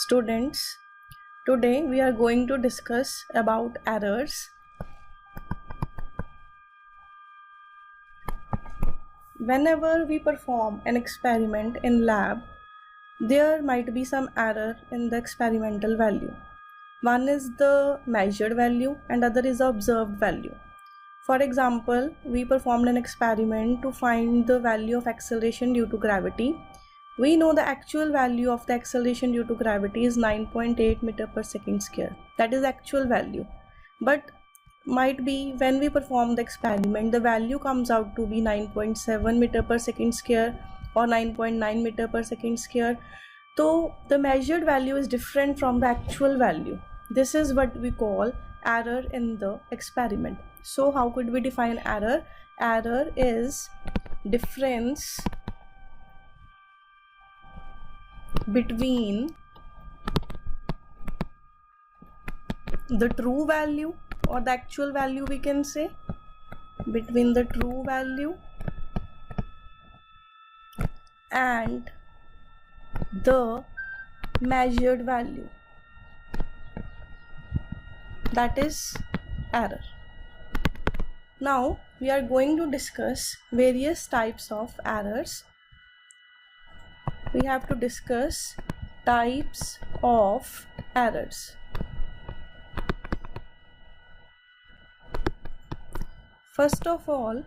Students, today we are going to discuss about errors. Whenever we perform an experiment in lab, there might be some error in the experimental value. One is the measured value and other is the observed value. For example, we performed an experiment to find the value of acceleration due to gravity. We know the actual value of the acceleration due to gravity is 9.8 meter per second square. That is actual value. But might be when we perform the experiment, the value comes out to be 9.7 meter per second square or 9.9 meter per second square. So the measured value is different from the actual value. This is what we call error in the experiment. So how could we define error? Error is difference between the true value or the actual value, we can say, between the true value and the measured value. That is error. Now we are going to discuss various types of errors. We have to discuss types of errors. First of all,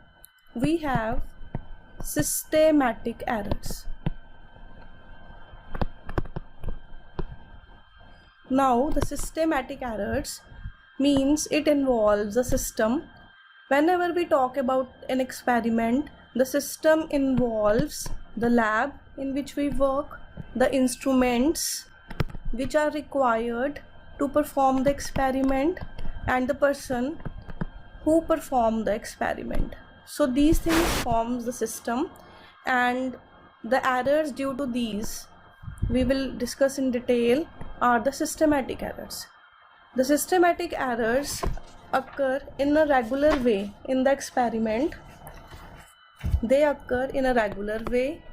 we have systematic errors. Now, the systematic errors means it involves a system. Whenever we talk about an experiment, the system involves the lab in which we work, the instruments which are required to perform the experiment, and the person who performed the experiment. So these things forms the system, and the errors due to these we will discuss in detail are the systematic errors. The systematic errors occur in a regular way in the experiment. They occur in a regular way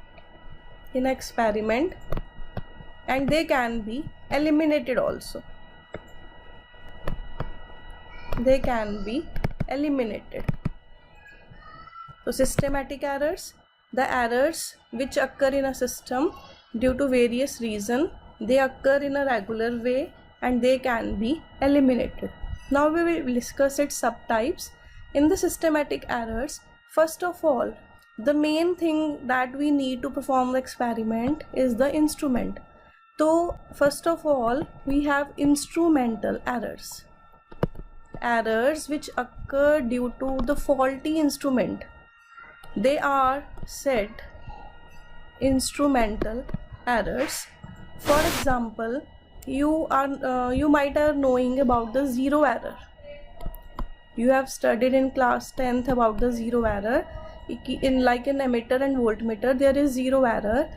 in an experiment, and they can be eliminated also. They can be eliminated. So systematic errors, the errors which occur in a system due to various reasons, they occur in a regular way and they can be eliminated. Now we will discuss its subtypes. In the systematic errors, first of all, the main thing that we need to perform the experiment is the instrument. So first of all, we have instrumental errors. Errors which occur due to the faulty instrument, they are said instrumental errors. For example, you might have knowing about the zero error. You have studied in class 10th about the zero error. In like an ammeter and voltmeter, there is zero error,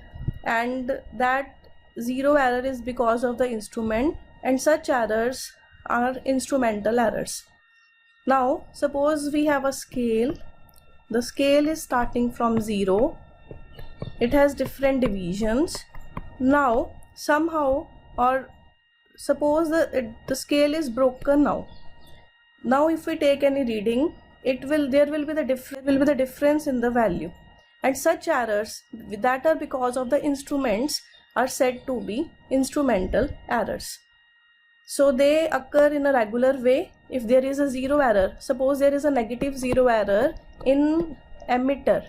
and that zero error is because of the instrument, and such errors are instrumental errors. Now suppose we have a scale. The scale is starting from 0. It has different divisions. Now somehow, or suppose the scale is broken now. Now if we take any reading, there will be the difference in the value, and such errors that are because of the instruments are said to be instrumental errors. So they occur in a regular way. If there is a zero error, suppose there is a negative zero error in ammeter,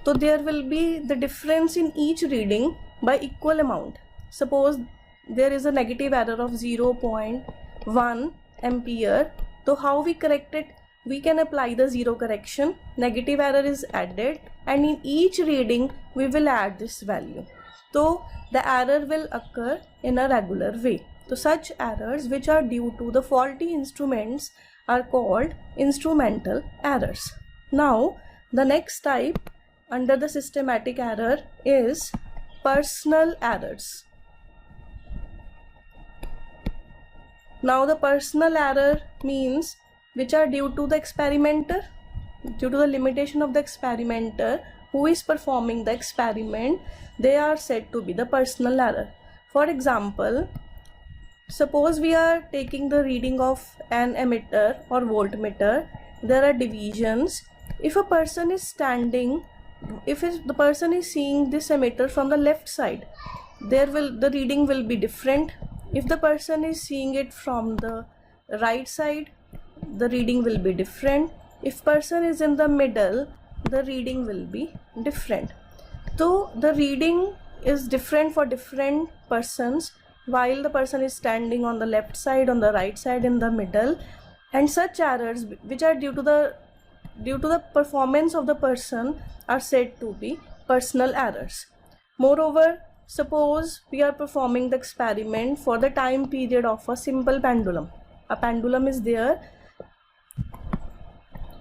so there will be the difference in each reading by equal amount. Suppose there is a negative error of 0.1 ampere. So how we correct it? We can apply the zero correction. Negative error is added, and in each reading we will add this value. So the error will occur in a regular way. So such errors which are due to the faulty instruments are called instrumental errors. Now the next type under the systematic error is personal errors. Now the personal error means which are due to the experimenter, due to the limitation of the experimenter who is performing the experiment. They are said to be the personal error. For example, suppose we are taking the reading of an ammeter or voltmeter. There are divisions. If a person is standing, the person is seeing this ammeter from the left side, the reading will be different. If the person is seeing it from the right side, the reading will be different. If person is in the middle, the reading will be different. So the reading is different for different persons, while the person is standing on the left side, on the right side, in the middle. And such errors which are due to the performance of the person are said to be personal errors. Moreover, suppose we are performing the experiment for the time period of a simple pendulum. A pendulum is there.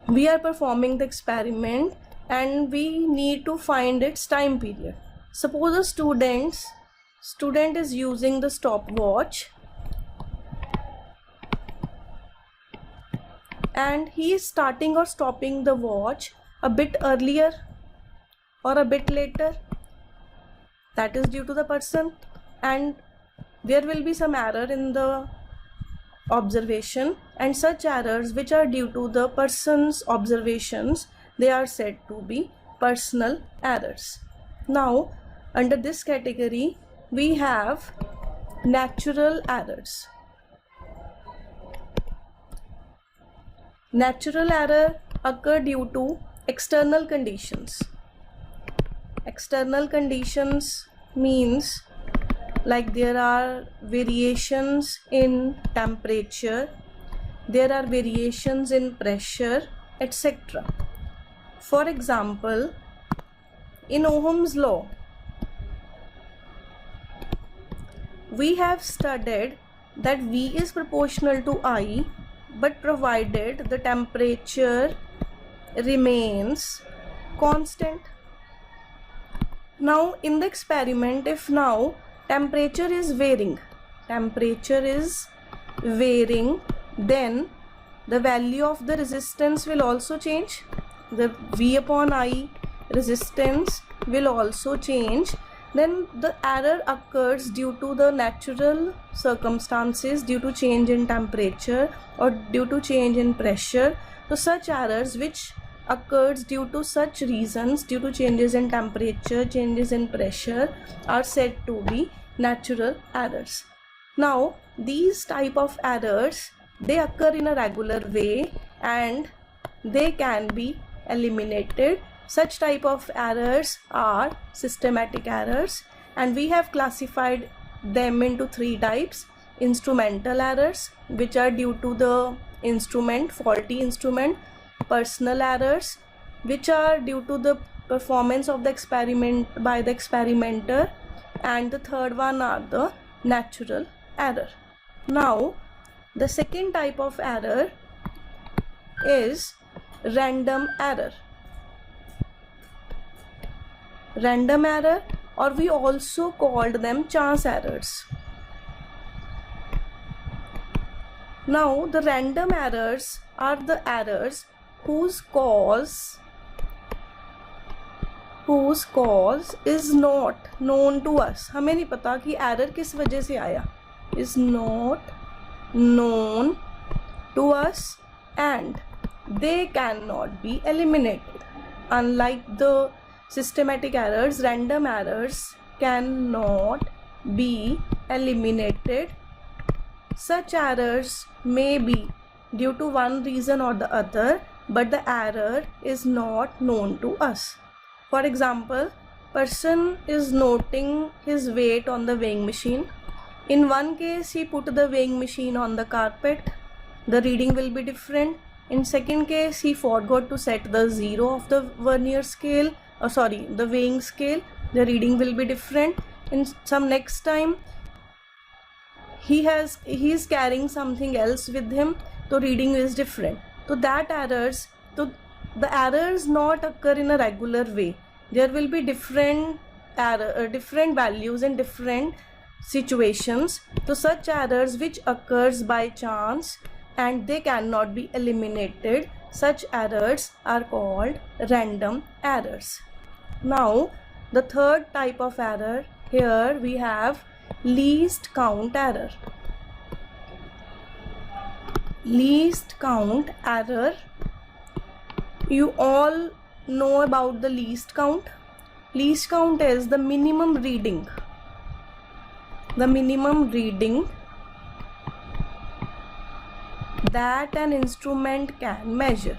We are performing the experiment and we need to find its time period. Suppose a student is using the stopwatch and he is starting or stopping the watch a bit earlier or a bit later. That is due to the person, and there will be some error in the observation, and such errors which are due to the person's observations, they are said to be personal errors. Now, under this category, we have natural errors. Natural error occur due to external conditions. External conditions means like there are variations in temperature, there are variations in pressure, etc. For example, in Ohm's law, we have studied that V is proportional to I, but provided the temperature remains constant. Now in the experiment, if now temperature is varying, then the value of the resistance will also change. The V upon I resistance will also change. Then the error occurs due to the natural circumstances, due to change in temperature or due to change in pressure. So such errors which occurs due to such reasons, due to changes in temperature, changes in pressure, are said to be natural errors. Now these type of errors, they occur in a regular way and they can be eliminated. Such type of errors are systematic errors, and we have classified them into three types. Instrumental errors, which are due to the instrument, faulty instrument. Personal errors, which are due to the performance of the experiment by the experimenter. And the third one are the natural error. Now the second type of error is random error. Random error, or we also called them chance errors. Now the random errors are the errors whose cause is not known to us. हमें नहीं पता कि error किस वजह से आया. Is not known to us and they cannot be eliminated. Unlike the systematic errors, random errors cannot be eliminated. Such errors may be due to one reason or the other, but the error is not known to us. For example, person is noting his weight on the weighing machine. In one case, he put the weighing machine on the carpet. The reading will be different. In second case, he forgot to set the zero of the vernier scale, the weighing scale. The reading will be different. In some next time, he is carrying something else with him, so reading is different. So the errors not occur in a regular way. There will be different values in different situations. So such errors which occurs by chance and they cannot be eliminated, such errors are called random errors. Now the third type of error, here we have least count error. Least count error. You all know about the least count. Least count is the minimum reading. The minimum reading that an instrument can measure.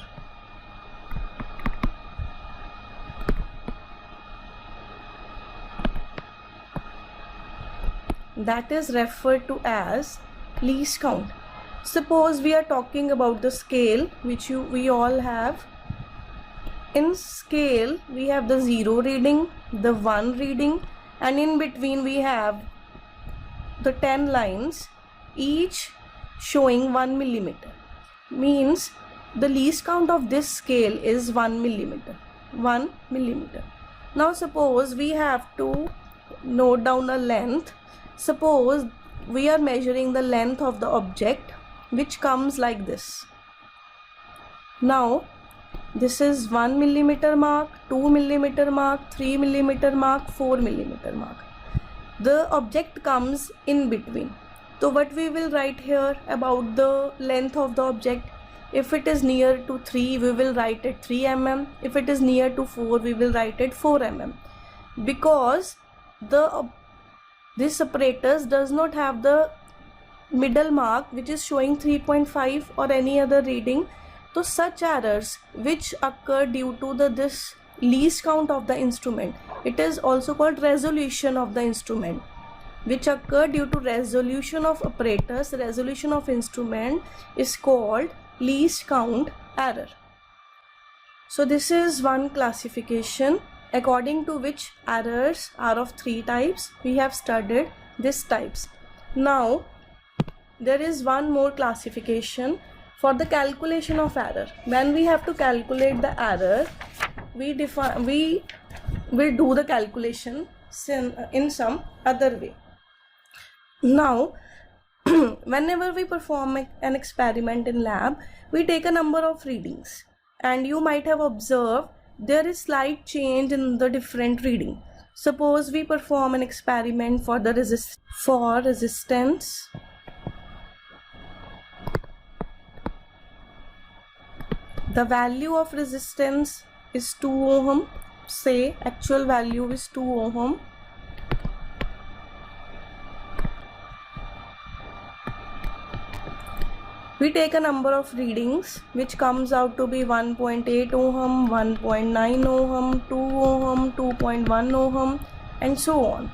That is referred to as least count. Suppose we are talking about the scale, which we all have. In scale, we have the 0 reading, the 1 reading, and in between we have the 10 lines, each showing 1 millimeter. Means the least count of this scale is 1 millimeter. 1 millimeter. Now suppose we have to note down a length. Suppose we are measuring the length of the object, which comes like this. Now this is 1 millimeter mark, 2 millimeter mark, 3 millimeter mark, 4 millimeter mark. The object comes in between. So what we will write here about the length of the object? If it is near to 3, we will write it 3 mm. If it is near to 4, we will write it 4 mm. Because this apparatus does not have the middle mark, which is showing 3.5 or any other reading. So such errors which occur due to this least count of the instrument, it is also called resolution of the instrument, which occur due to resolution of apparatus, resolution of instrument, is called least count error. So this is one classification according to which errors are of 3 types. We have studied these types. Now there is one more classification for the calculation of error. When we have to calculate the error, we will do the calculation in some other way. Now whenever we perform an experiment in lab, we take a number of readings, and you might have observed there is slight change in the different reading. Suppose we perform an experiment for the resistance. The value of resistance is 2 ohm. Say actual value is 2 ohm. We take a number of readings which comes out to be 1.8 ohm, 1.9 ohm, 2 ohm, 2.1 ohm, and so on.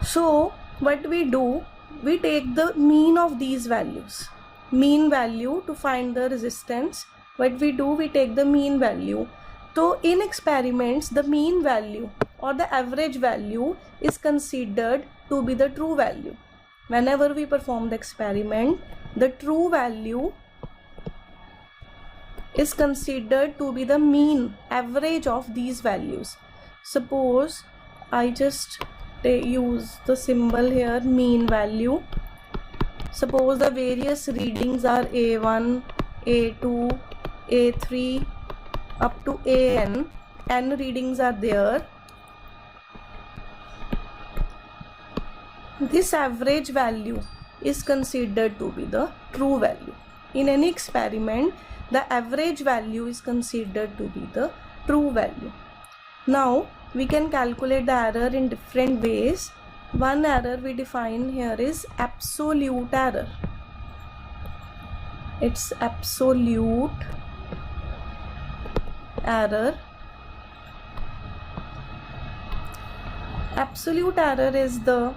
So what we do, we take the mean of these values. Mean value to find the resistance. What we do, we take the mean value. So in experiments, the mean value or the average value is considered to be the true value. Whenever we perform the experiment, the true value is considered to be the mean average of these values. Suppose I just use the symbol here, mean value. Suppose the various readings are A1, A2, A3 up to AN. N readings are there. This average value is considered to be the true value. In any experiment, the average value is considered to be the true value. Now we can calculate the error in different ways. One error we define here is absolute error. It's absolute error. Absolute error is the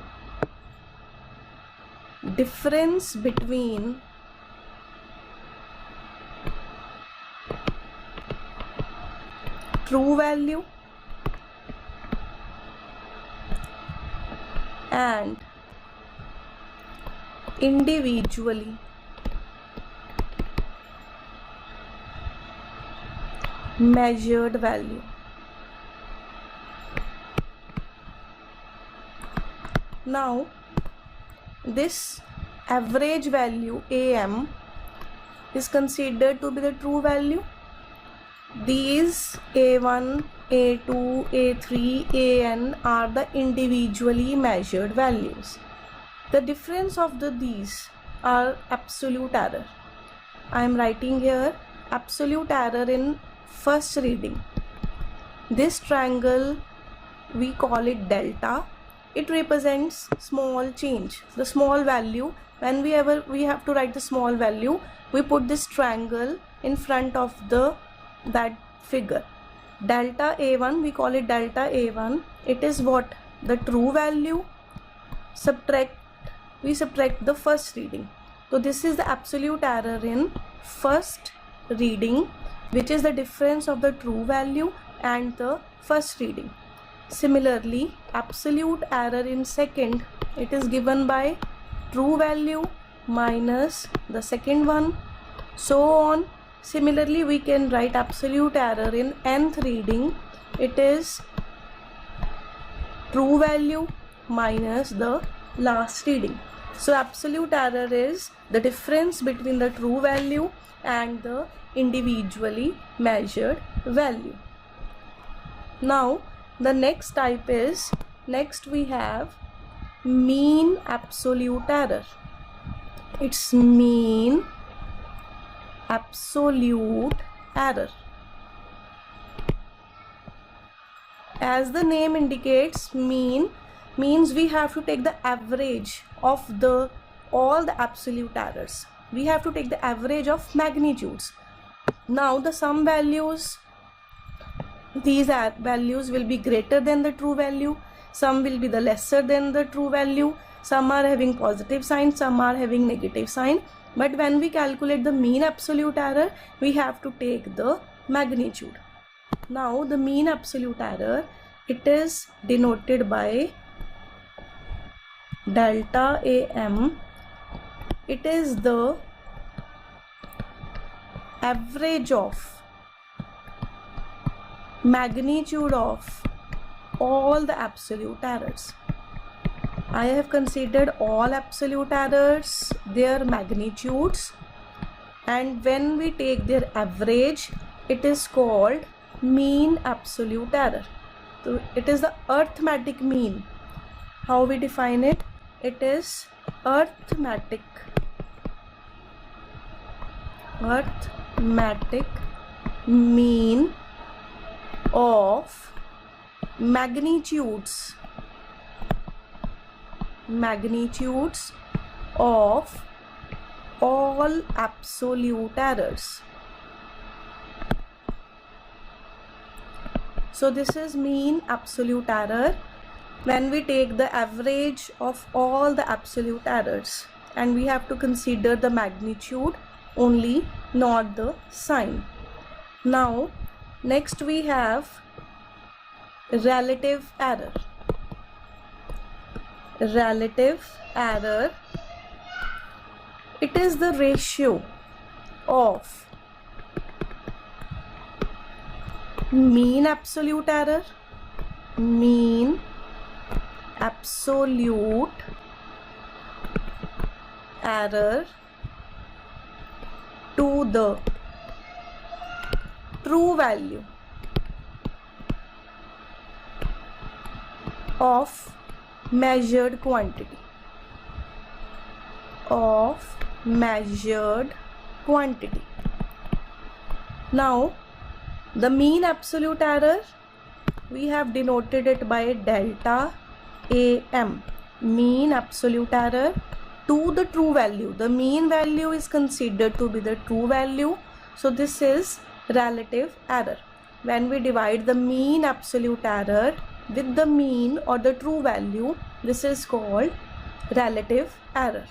difference between true value and individually measured value. Now this average value AM is considered to be the true value. These A1, A2, A3, AN are the individually measured values. The difference of these are absolute error. I am writing here absolute error in first reading. This triangle, we call it delta. It represents small change, the small value. When we have to write the small value, we put this triangle in front of that figure. Delta A1, we call it delta A1. It is what? The true value. We subtract the first reading. So this is the absolute error in first reading, which is the difference of the true value and the first reading. Similarly, absolute error in second, it is given by true value minus the second one, so on. Similarly, we can write absolute error in nth reading. It is true value minus the last reading. So absolute error is the difference between the true value and the individually measured value. Now the next type is, next we have mean absolute error. It's mean absolute error. As the name indicates, mean means we have to take the average of all the absolute errors. We have to take the average of magnitudes. Now the sum values, these values will be greater than the true value, some will be the lesser than the true value, some are having positive sign, some are having negative sign. But when we calculate the mean absolute error, we have to take the magnitude. Now the mean absolute error, it is denoted by delta AM. It is the average of magnitude of all the absolute errors. I have considered all absolute errors, their magnitudes, and when we take their average, it is called mean absolute error. So it is the arithmetic mean. How we define it? It is arithmetic mean of magnitudes of all absolute errors. So this is mean absolute error when we take the average of all the absolute errors, and we have to consider the magnitude only, not the sign. Now next we have relative error. Relative error, it is the ratio of mean absolute error to the true value of measured quantity. Now the mean absolute error, we have denoted it by delta AM, mean absolute error to the true value. The mean value is considered to be the true value, so this is relative error. When we divide the mean absolute error with the mean or the true value, this is called relative error.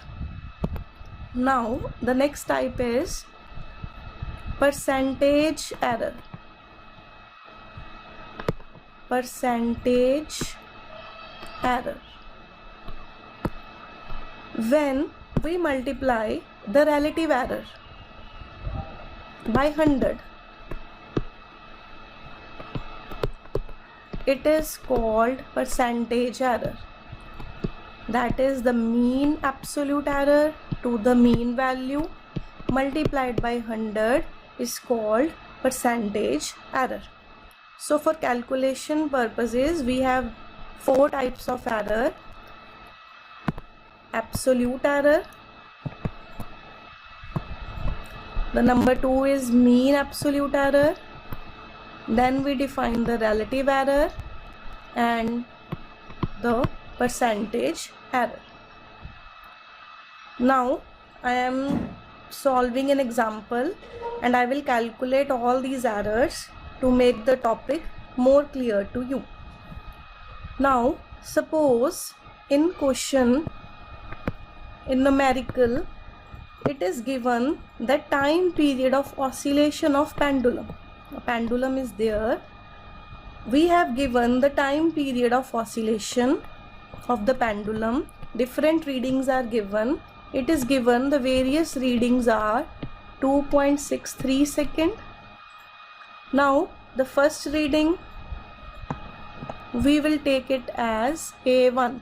Now the next type is percentage error. When we multiply the relative error by 100, it is called percentage error. That is the mean absolute error to the mean value multiplied by 100 is called percentage error. So for calculation purposes, we have 4 types of error. Absolute error. The number 2 is mean absolute error. Then we define the relative error and the percentage error. Now I am solving an example and I will calculate all these errors to make the topic more clear to you. Now suppose in question, in numerical, it is given the time period of oscillation of pendulum. A pendulum is there. We have given the time period of oscillation of the pendulum. Different readings are given. It is given the various readings are 2.63 second. Now the first reading, we will take it as A1.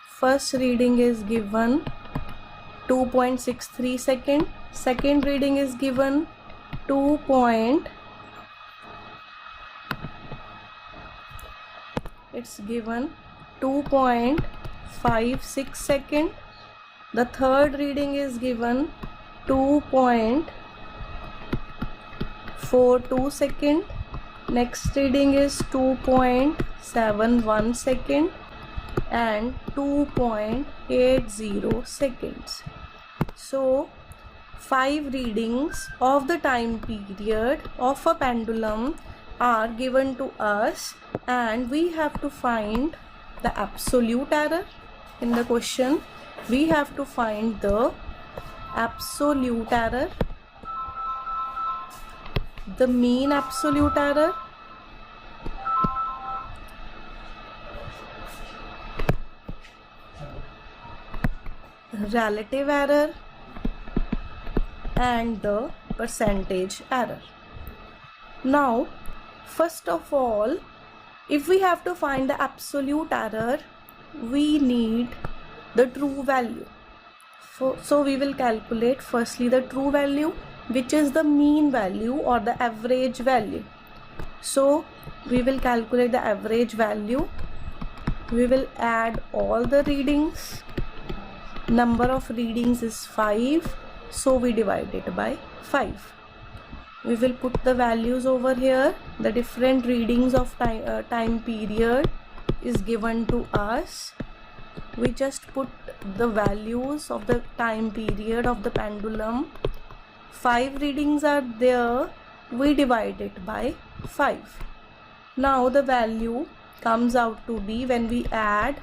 First reading is given 2.63 second. Second reading is given 2.56 second. The third reading is given 2.42 second. Next reading is 2.71 second and 2.80 seconds. So 5 readings of the time period of a pendulum are given to us and we have to find the absolute error. In the question, we have to find the absolute error, the mean absolute error, relative error and the percentage error. Now first of all, if we have to find the absolute error, we need the true value. So we will calculate firstly the true value, which is the mean value or the average value. So we will calculate the average value. We will add all the readings. Number of readings is 5, so we divide it by 5. We will put the values over here. The different readings of time period is given to us. We just put the values of the time period of the pendulum. 5 readings are there. We divide it by 5. Now the value comes out to be, when we add,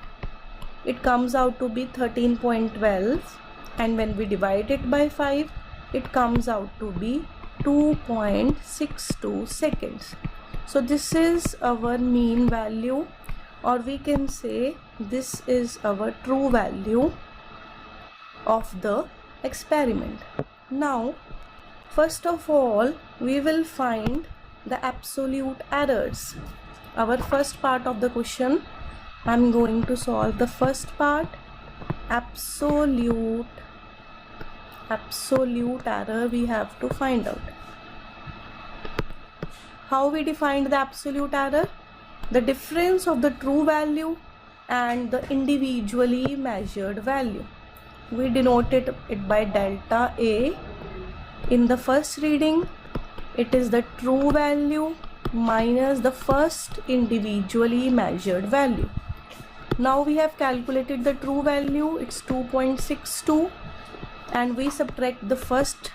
it comes out to be 13.12, and when we divide it by 5, it comes out to be 2.62 seconds. So this is our mean value, or we can say this is our true value of the experiment. Now first of all, we will find the absolute errors. Our first part of the question, I am going to solve the first part. Absolute error we have to find out. How we defined the absolute error? The difference of the true value and the individually measured value. We denoted it by delta A. In the first reading, it is the true value minus the first individually measured value. Now we have calculated the true value, it's 2.62, and we subtract the first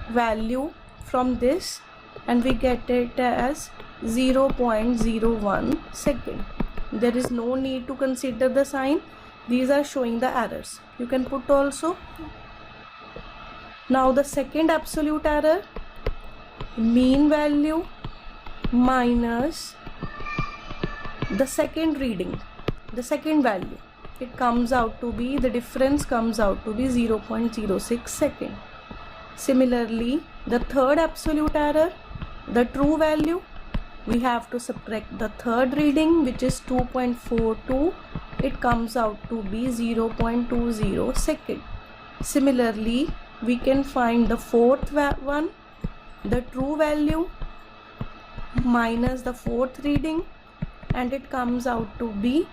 value from this and we get it as 0.01 second. There is no need to consider the sign. These are showing the errors. You can put also. Now the second absolute error, mean value minus the second reading, the second value, it comes out to be, the difference comes out to be 0.06 second. Similarly, the third absolute error, the true value, we have to subtract the third reading, which is 2.42, it comes out to be 0.20 second. Similarly, we can find the fourth one, the true value minus the fourth reading, and it comes out to be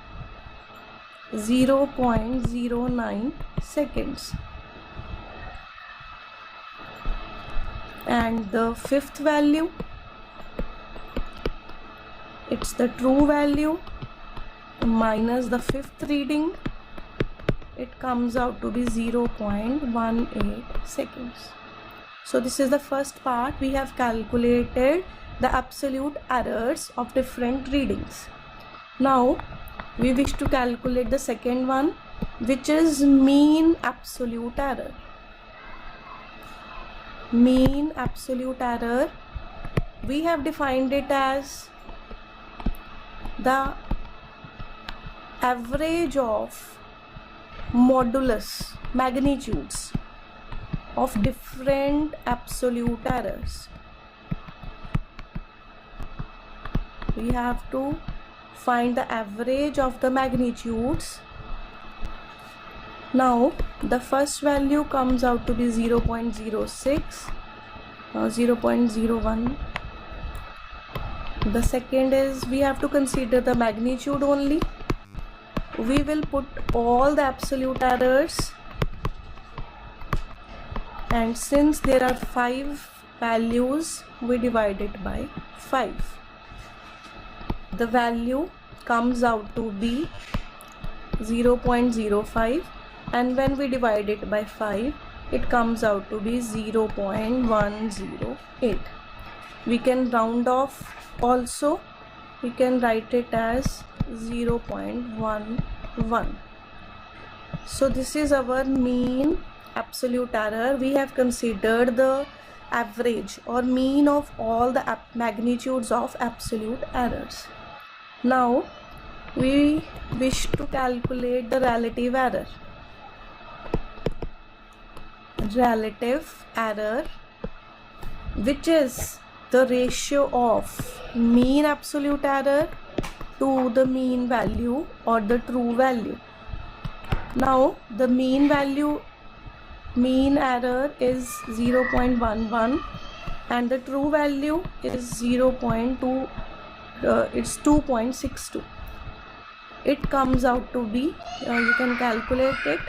0.09 seconds. And the fifth value, it's the true value minus the fifth reading, it comes out to be 0.18 seconds. So this is the first part. We have calculated the absolute errors of different readings. Now we wish to calculate the second one, which is mean absolute error. Mean absolute error, we have defined it as the average of modulus, magnitudes of different absolute errors. We have to find the average of the magnitudes. Now the first value comes out to be 0.06, 0.01. The second is, we have to consider the magnitude only. We will put all the absolute errors, and since there are 5 values, we divide it by 5. The value comes out to be 0.05, and when we divide it by 5, it comes out to be 0.108. We can round off also. We can write it as 0.11. So this is our mean absolute error. We have considered the average or mean of all the magnitudes of absolute errors. Now we wish to calculate the relative error. Relative error, which is the ratio of mean absolute error to the mean value or the true value. Now the mean error is 0.11 and the true value is 0.2, it's 2.62. It comes out to be, you can calculate it,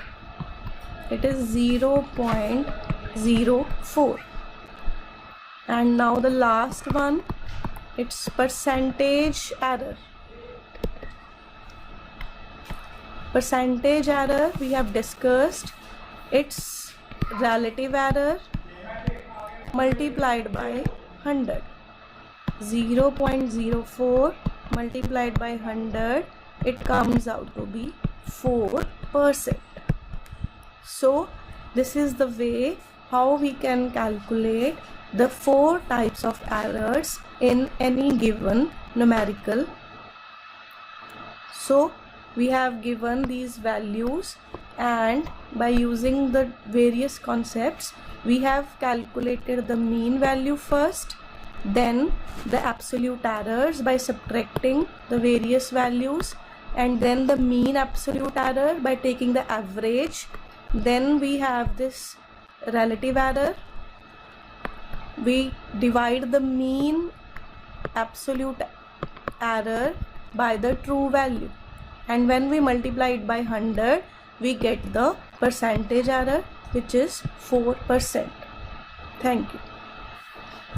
it is 0.04. And now the last one, it's percentage error. Percentage error we have discussed, it's relative error multiplied by 100. 0.04 multiplied by 100, it comes out to be 4%. So this is the way how we can calculate the 4 types of errors in any given numerical. So we have given these values, and by using the various concepts, we have calculated the mean value first, then the absolute errors by subtracting the various values, and then the mean absolute error by taking the average. Then we have this relative error. We divide the mean absolute error by the true value, and when we multiply it by 100, we get the percentage error, which is 4%. Thank you.